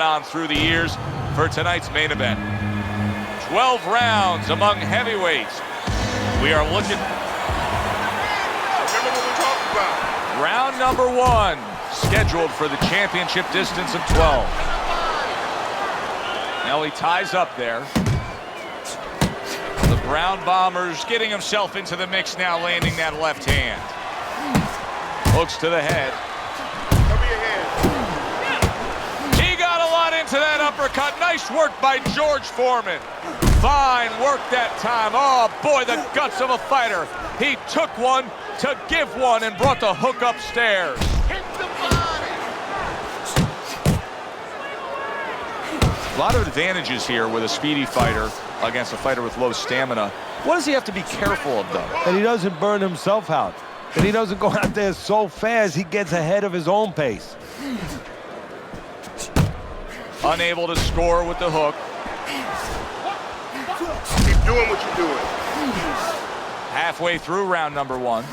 on through the years for tonight's main event. 12 rounds among heavyweights. We are looking. Remember what we're talking about. Round number 1, scheduled for the championship distance of 12. Now he ties up there. The Brown Bomber's getting himself into the mix now, landing that left hand. Hooks to the head. Cover your head. He got a lot into that uppercut. Nice work by George Foreman. Fine work that time. Oh, boy, the guts of a fighter. He took one to give one and brought the hook upstairs. Hit the body. A lot of advantages here with a speedy fighter against a fighter with low stamina. What does he have to be careful of, though? That he doesn't burn himself out. That he doesn't go out there so fast he gets ahead of his own pace. Unable to score with the hook. Keep doing what you're doing. Halfway through round number 1.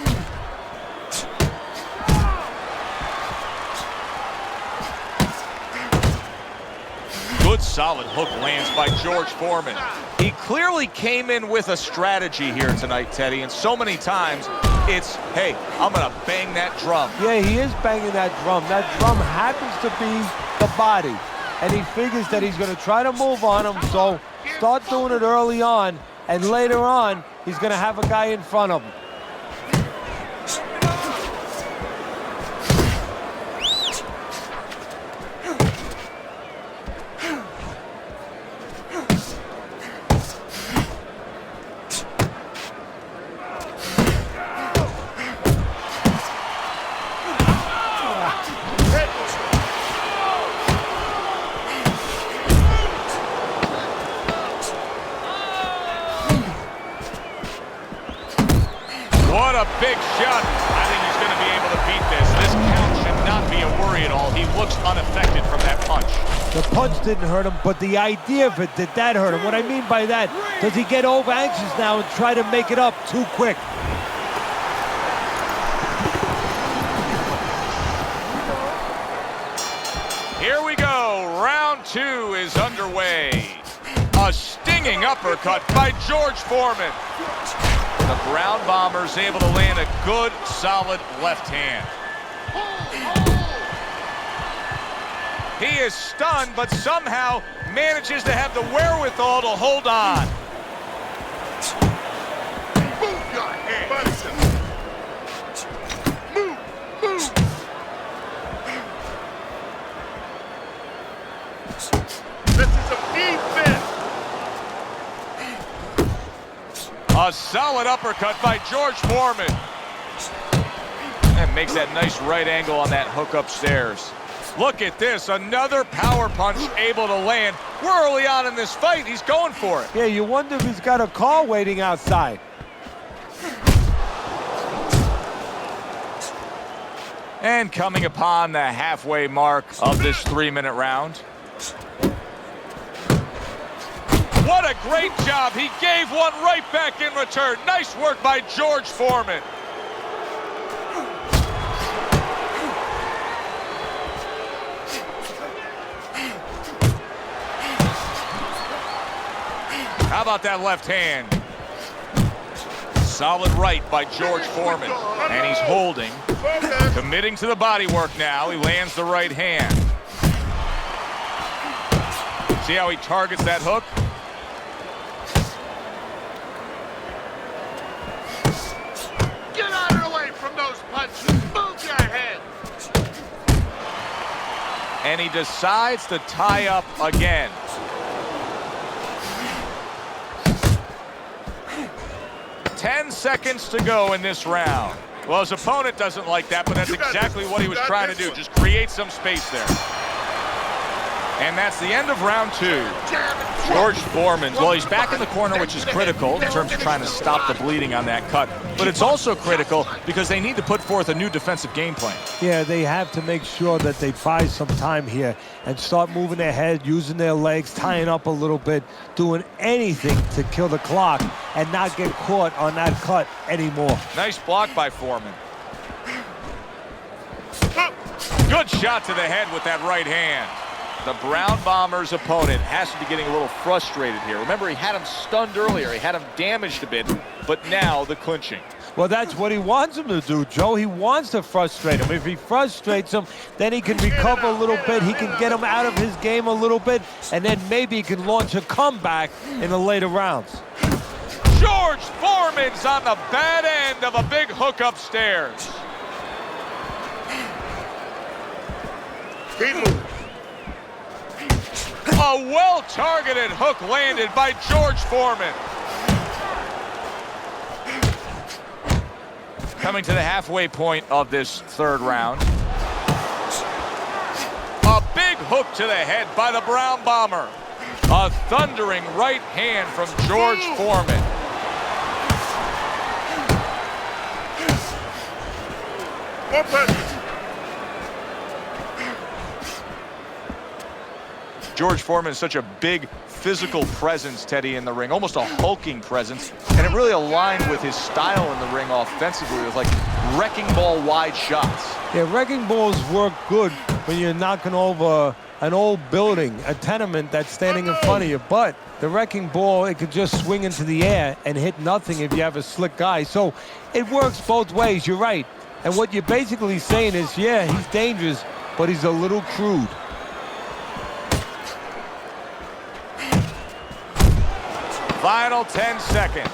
Good solid hook lands by George Foreman. He clearly came in with a strategy here tonight, Teddy, and so many times it's, hey, I'm gonna bang that drum. Yeah, he is banging that drum. That drum happens to be the body. And he figures that he's gonna try to move on him, so start doing it early on, and later on, he's gonna have a guy in front of him. What a big shot. I think he's going to be able to beat this. This count should not be a worry at all. He looks unaffected from that punch. The punch didn't hurt him, but the idea of it, did that hurt him? What I mean by that, does he get over anxious now and try to make it up too quick? Here we go. Round 2 is underway. A stinging uppercut by George Foreman. The Brown Bomber's able to land a good, solid left hand. He is stunned, but somehow manages to have the wherewithal to hold on. Move your head. Move, move. This is a defense. A solid uppercut by George Foreman. And makes that nice right angle on that hook upstairs. Look at this, another power punch able to land. We're early on in this fight, he's going for it. Yeah, you wonder if he's got a car waiting outside. And coming upon the halfway mark of this 3-minute round. What a great job. He gave one right back in return. Nice work by George Foreman. How about that left hand? Solid right by George Foreman. And he's holding, committing to the body work now. He lands the right hand. See how he targets that hook? Get out of the way from those punches. Move your head. And he decides to tie up again. Ten seconds to go in this round. Well, his opponent doesn't like that, but that's exactly what he was trying to do. Just create some space there. And that's the end of round 2. George Foreman, well, he's back in the corner, which is critical in terms of trying to stop the bleeding on that cut. But it's also critical because they need to put forth a new defensive game plan. Yeah, they have to make sure that they buy some time here and start moving their head, using their legs, tying up a little bit, doing anything to kill the clock and not get caught on that cut anymore. Nice block by Foreman. Good shot to the head with that right hand. The Brown Bombers' opponent has to be getting a little frustrated here. Remember, he had him stunned earlier. He had him damaged a bit, but now the clinching. Well, that's what he wants him to do, Joe. He wants to frustrate him. If he frustrates him, then he can recover a little bit. He can get him out of his game a little bit, and then maybe he can launch a comeback in the later rounds. George Foreman's on the bad end of a big hook upstairs. Keep moving. A well-targeted hook landed by George Foreman. Coming to the halfway point of this third round. A big hook to the head by the Brown Bomber. A thundering right hand from George Foreman. More pressure. George Foreman is such a big physical presence, Teddy, in the ring, almost a hulking presence, and it really aligned with his style in the ring offensively. It was like wrecking ball wide shots. Yeah, wrecking balls work good when you're knocking over an old building, a tenement that's standing in front of you, but the wrecking ball, it could just swing into the air and hit nothing if you have a slick guy. So it works both ways, you're right. And what you're basically saying is, yeah, he's dangerous, but he's a little crude. Final 10 seconds.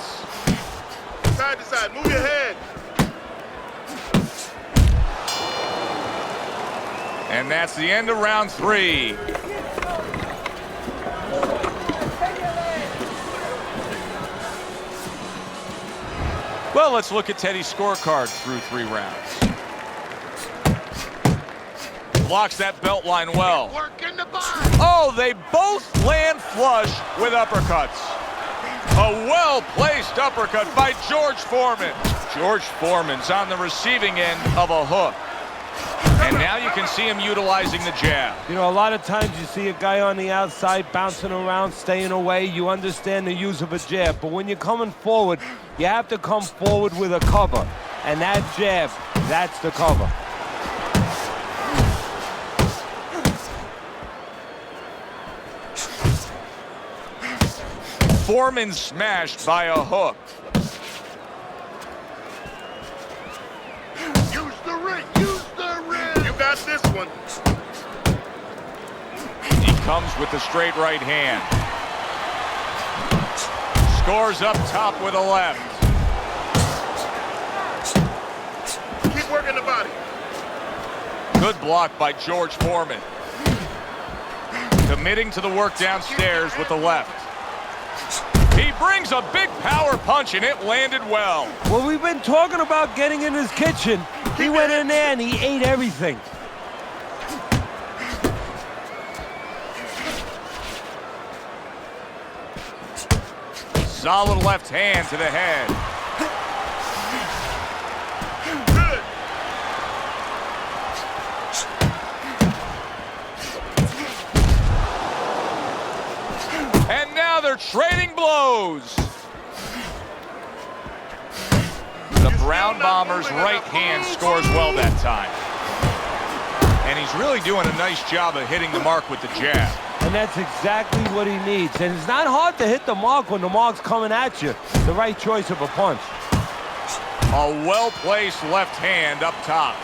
Side to side, move your head. And that's the end of round 3. Well, let's look at Teddy's scorecard through 3 rounds. Blocks that belt line well. Work in the body. Oh, they both land flush with uppercuts. A well-placed uppercut by George Foreman. George Foreman's on the receiving end of a hook. And now you can see him utilizing the jab. You know, a lot of times you see a guy on the outside bouncing around, staying away. You understand the use of a jab. But when you're coming forward, you have to come forward with a cover. And that jab, that's the cover. Foreman smashed by a hook. Use the ring. Use the ring. You got this one. He comes with the straight right hand. Scores up top with a left. Keep working the body. Good block by George Foreman. Committing to the work downstairs with the left. He brings a big power punch, and it landed well. Well, we've been talking about getting in his kitchen. He went in there and he ate everything. Solid left hand to the head. Good. And now they're trading blows. The Brown Bombers' right hand scores well that time. And he's really doing a nice job of hitting the mark with the jab. And that's exactly what he needs. And it's not hard to hit the mark when the mark's coming at you. The right choice of a punch. A well-placed left hand up top.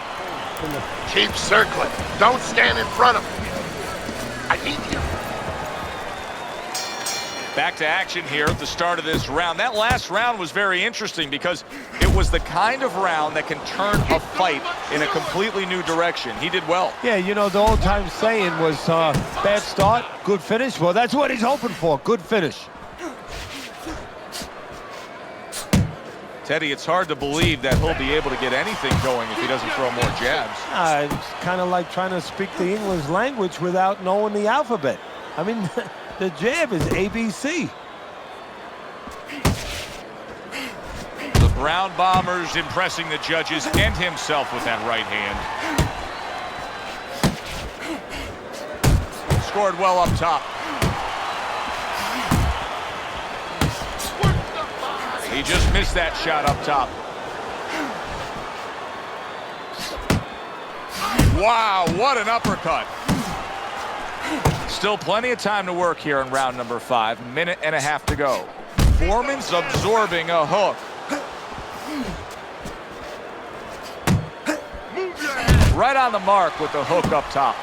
Keep circling. Don't stand in front of him. I need you. Back to action here at the start of this round. That last round was very interesting because it was the kind of round that can turn a fight in a completely new direction. He did well. Yeah, you know, the old-time saying was bad start, good finish. Well, that's what he's hoping for, good finish. Teddy, it's hard to believe that he'll be able to get anything going if he doesn't throw more jabs. It's kind of like trying to speak the English language without knowing the alphabet. I mean, the jab is ABC. The Brown Bombers impressing the judges and himself with that right hand. Scored well up top. He just missed that shot up top. Wow, what an uppercut. Still plenty of time to work here in round number 5. Minute and a half to go. Foreman's absorbing a hook. Right on the mark with the hook up top.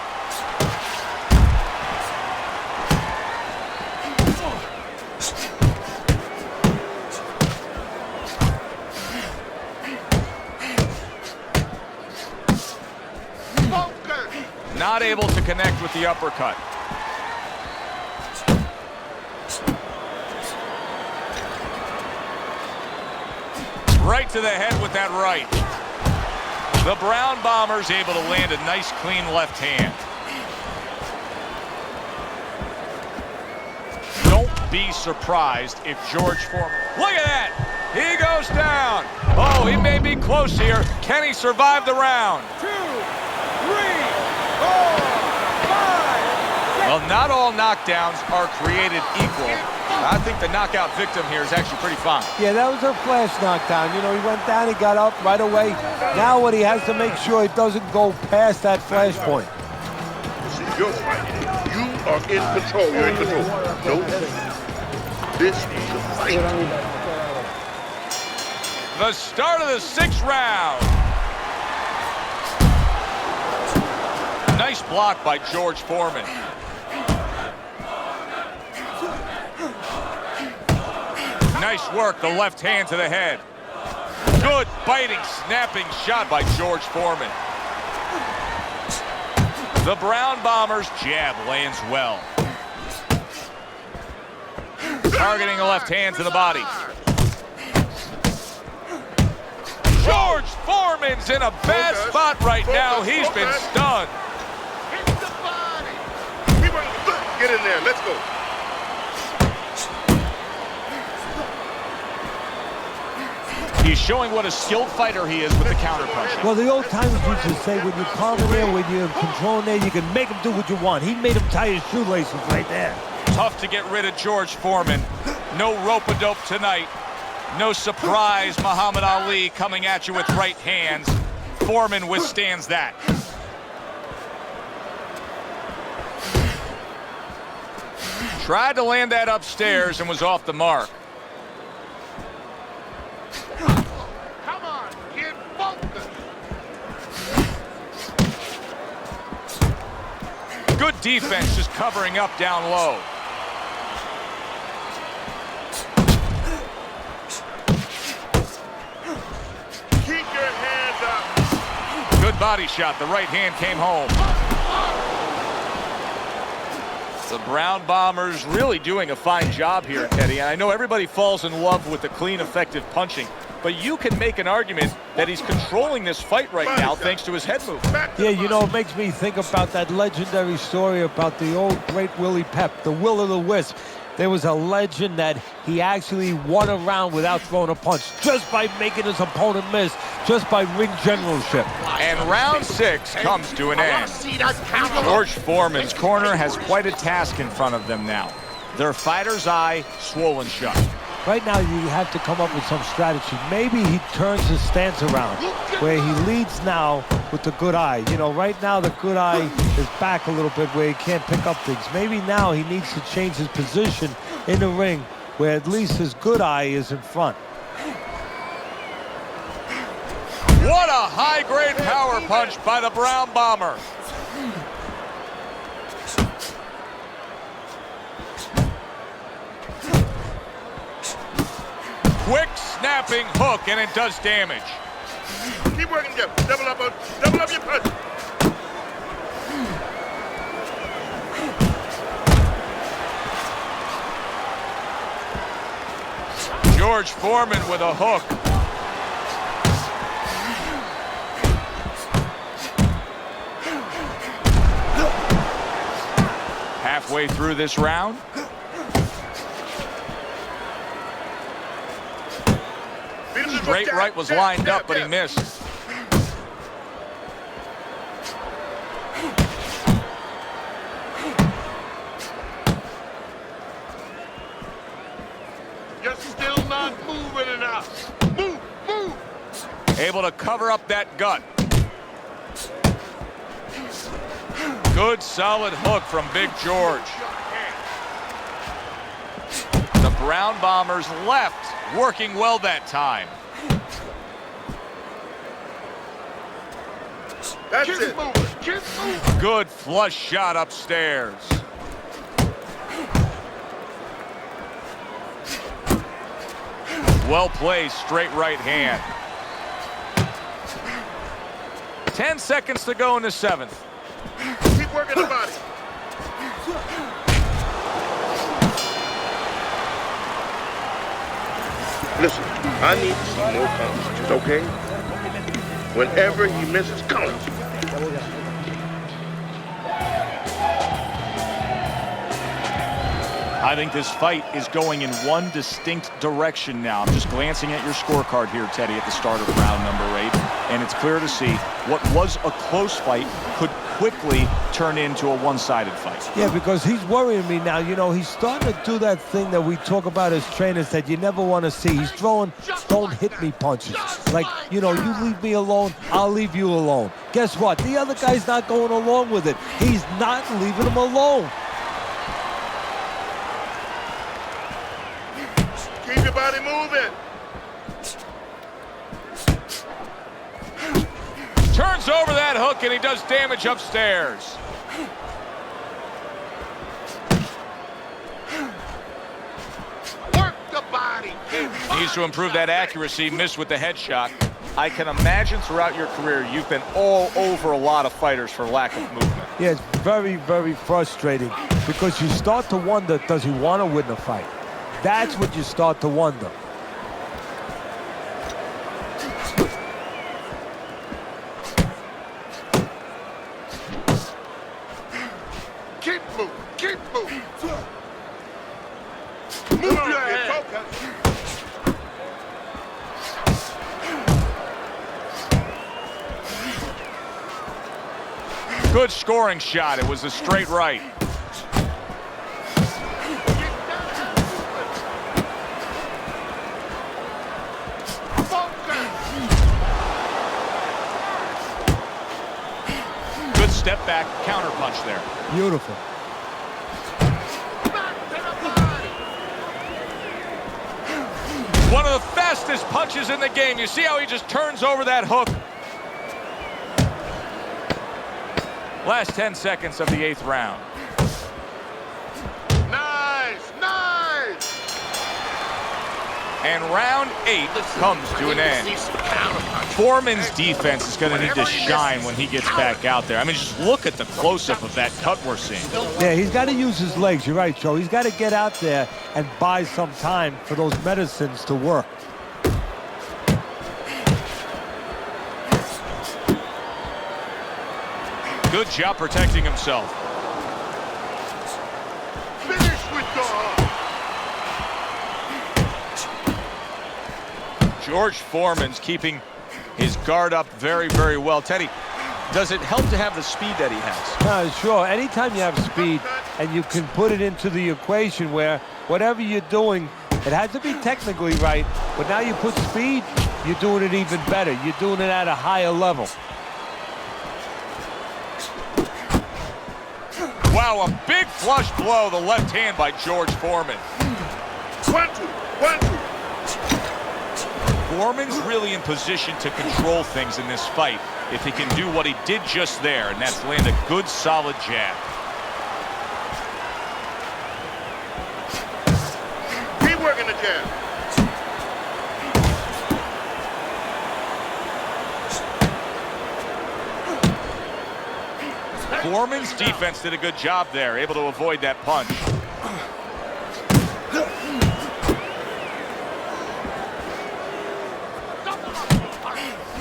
Not able to connect with the uppercut. Right to the head with that right. The Brown Bombers able to land a nice clean left hand. Don't be surprised if George Foreman... Look at that! He goes down. Oh, he may be close here. Can he survive the round? 2, 3, 4, 5. Well, not all knockdowns are created equal. I think the knockout victim here is actually pretty fine. Yeah, that was a flash knockdown. You know, he went down, he got up right away. Now what he has to make sure it doesn't go past that flash point. This is your fight. You are in control. You're in control. No, this is a fight. The start of the 6th round. Nice block by George Foreman. Nice work, the left hand to the head. Good biting, snapping shot by George Foreman. The Brown Bombers' jab lands well. Targeting the left hand to the body. George Foreman's in a bad spot right now. He's been stunned. Hit the body. Get in there. Let's go. He's showing what a skilled fighter he is with the counter punch. Well, the old timers used to say when you're calm in there, when you're controlling there, you can make him do what you want. He made him tie his shoelaces right there. Tough to get rid of George Foreman. No rope-a-dope tonight. No surprise, Muhammad Ali coming at you with right hands. Foreman withstands that. Tried to land that upstairs and was off the mark. Come on, get focused. Good defense, just covering up down low. Keep your hands up. Good body shot. The right hand came home. The Brown Bombers really doing a fine job here, Teddy. And I know everybody falls in love with the clean, effective punching, but you can make an argument that he's controlling this fight right now thanks to his head movement. Yeah, you know, it makes me think about that legendary story about the old great Willie Pep, the Will of the Wisp. There was a legend that he actually won a round without throwing a punch, just by making his opponent miss, just by ring generalship. And round 6 comes to an end. George Foreman's corner has quite a task in front of them now. Their fighter's eye swollen shut. Right now, you have to come up with some strategy. Maybe he turns his stance around, where he leads now with the good eye. You know, right now the good eye is back a little bit where he can't pick up things. Maybe now he needs to change his position in the ring, where at least his good eye is in front. What a high-grade power punch by the Brown Bomber. Quick snapping hook, and it does damage. Keep working, Jeff. Double up your punch. George Foreman with a hook. Halfway through this round. Straight right was lined up, but he missed. You're still not moving enough. Move, move. Able to cover up that gut. Good, solid hook from Big George. The Brown Bombers left, working well that time. That's it. Keep moving. Good flush shot upstairs. Well placed, straight right hand. 10 seconds to go in the 7th. Keep working the body. Listen, I need to see more counts, okay? Whenever he misses, count. I think this fight is going in one distinct direction now. I'm just glancing at your scorecard here, Teddy, at the start of round number 8, and it's clear to see what was a close fight could quickly turn into a one-sided fight. Yeah, because he's worrying me now. You know, he's starting to do that thing that we talk about as trainers that you never want to see. He's throwing don't hit me punches. Like, you know, you leave me alone, I'll leave you alone. Guess what? The other guy's not going along with it. He's not leaving him alone. Keep your body moving. Turns over that hook, and he does damage upstairs. Work the body. Needs to improve that accuracy, missed with the headshot. I can imagine throughout your career you've been all over a lot of fighters for lack of movement. Yeah, it's very, very frustrating because you start to wonder, does he want to win the fight? That's what you start to wonder. Keep moving. Keep moving. Move your head. Good scoring shot. It was a straight right. Good step back counter punch there. Beautiful. One of the fastest punches in the game. You see how he just turns over that hook? Last 10 seconds of the 8th round. Nice, nice. And round 8 comes to an end. Foreman's defense is going to need to shine when he gets back out there. I mean, just look at the close-up of that cut we're seeing. Yeah, he's got to use his legs. You're right, Joe. He's got to get out there and buy some time for those medicines to work. Good job protecting himself. Finish with the heart. George Foreman's keeping his guard up very, very well. Teddy, does it help to have the speed that he has? No, sure. Anytime you have speed and you can put it into the equation where whatever you're doing, it has to be technically right, but now you put speed, you're doing it even better. You're doing it at a higher level. Wow, a big flush blow, the left hand by George Foreman. 1, 2, 1, 2. Foreman's really in position to control things in this fight if he can do what he did just there, and that's land a good, solid jab. Keep working the jab. Foreman's defense did a good job there, able to avoid that punch.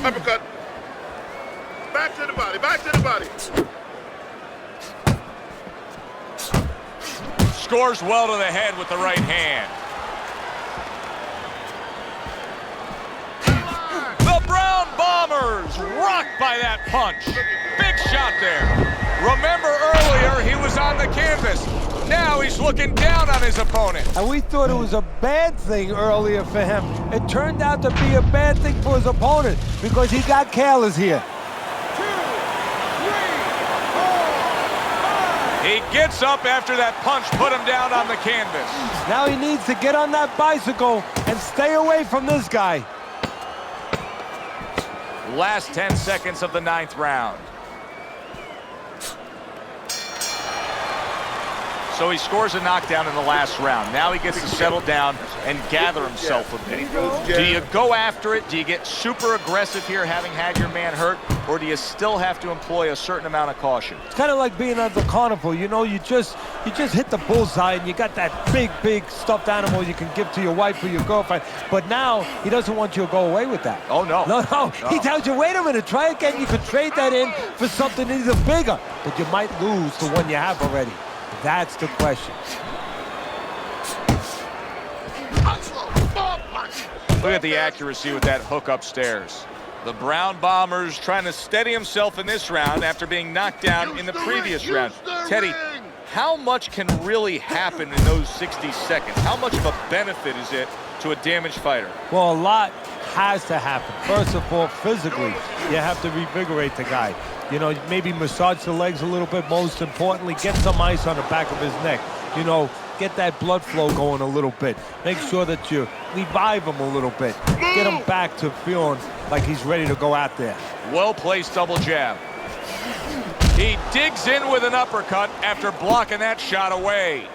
Uppercut. Back to the body, back to the body. Scores well to the head with the right hand. The Brown Bombers rocked by that punch. Big shot there. Remember earlier, he was on the canvas. Now he's looking down on his opponent. And we thought it was a bad thing earlier for him. It turned out to be a bad thing for his opponent because he got careless here. 2, 3, 4. He gets up after that punch put him down on the canvas. Now he needs to get on that bicycle and stay away from this guy. Last 10 seconds of the 9th round. So he scores a knockdown in the last round. Now he gets to settle down and gather himself a bit. Do you go after it? Do you get super aggressive here having had your man hurt? Or do you still have to employ a certain amount of caution? It's kind of like being at the carnival. You know, you just hit the bullseye and you got that big stuffed animal you can give to your wife or your girlfriend. But now he doesn't want you to go away with that. Oh, no. No. He tells you, wait a minute, try again. You could trade that in for something even bigger. But you might lose the one you have already. That's the question. Look at the accuracy with that hook upstairs. The Brown Bombers trying to steady himself in this round after being knocked down in the previous round. Teddy, how much can really happen in those 60 seconds? How much of a benefit is it to a damaged fighter? Well, a lot has to happen. First of all, physically, you have to revigorate the guy. You know, maybe massage the legs a little bit. Most importantly, get some ice on the back of his neck. You know, get that blood flow going a little bit. Make sure that you revive him a little bit. Get him back to feeling like he's ready to go out there. Well-placed double jab. He digs in with an uppercut after blocking that shot away.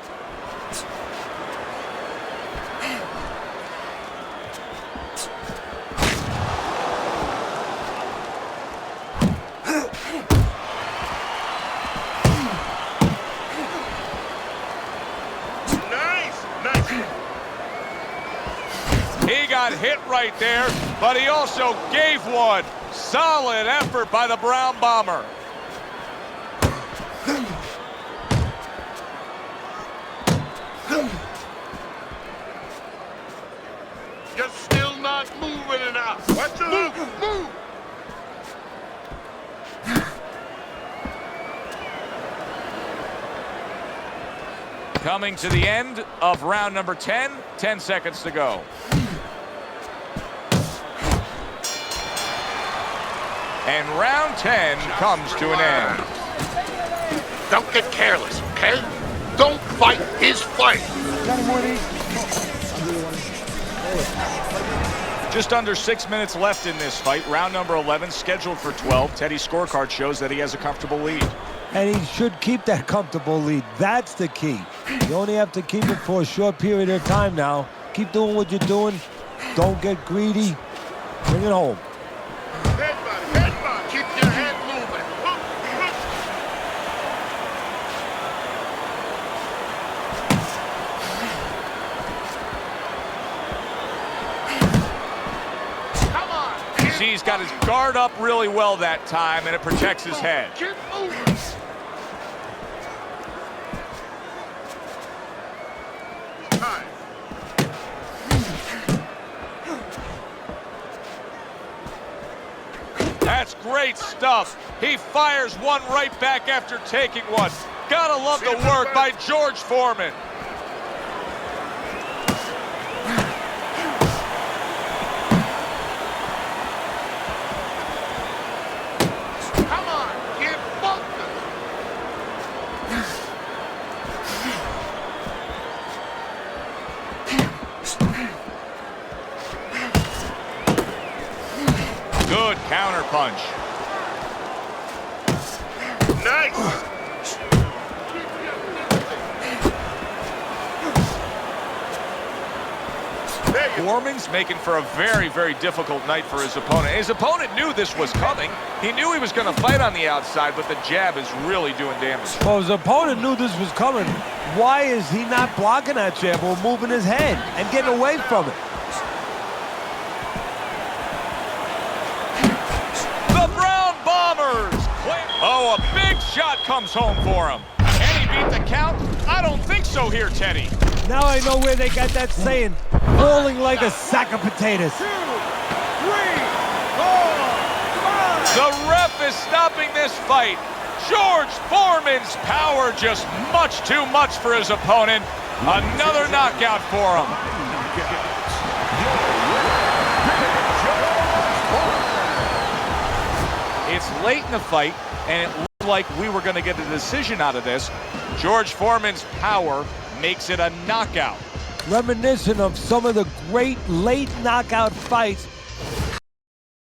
He got hit right there, but he also gave one. Solid effort by the Brown Bomber. You're still not moving enough. Watch it. Move. Coming to the end of round number 10, 10 seconds to go. And round 10 comes to an end. Don't get careless, okay? Don't fight his fight. Just under 6 minutes left in this fight. Round number 11 scheduled for 12. Teddy's scorecard shows that he has a comfortable lead. And he should keep that comfortable lead. That's the key. You only have to keep it for a short period of time now. Keep doing what you're doing. Don't get greedy. Bring it home. Headbutt. Keep your head moving. Come on. See, he's got his guard up really well that time, and it protects his head. Keep moving. That's great stuff. He fires one right back after taking one. Gotta love the work by George Foreman. Come on, get focused. Good counter punch. Nice. Foreman's making for a very, very difficult night for his opponent. His opponent knew this was coming. He knew he was going to fight on the outside, but the jab is really doing damage. Well, his opponent knew this was coming. Why is he not blocking that jab or moving his head and getting away from it? The Brown Bombers! Oh, a big shot comes home for him. Can he beat the count? I don't think so here, Teddy. Now I know where they got that saying, falling like a sack of potatoes. 2, 3, 4, 5. The ref is stopping this fight. George Foreman's power just much too much for his opponent. Another knockout for him. It's late in the fight, and it looks like we were going to get a decision out of this. George Foreman's power makes it a knockout. Reminiscent of some of the great late knockout fights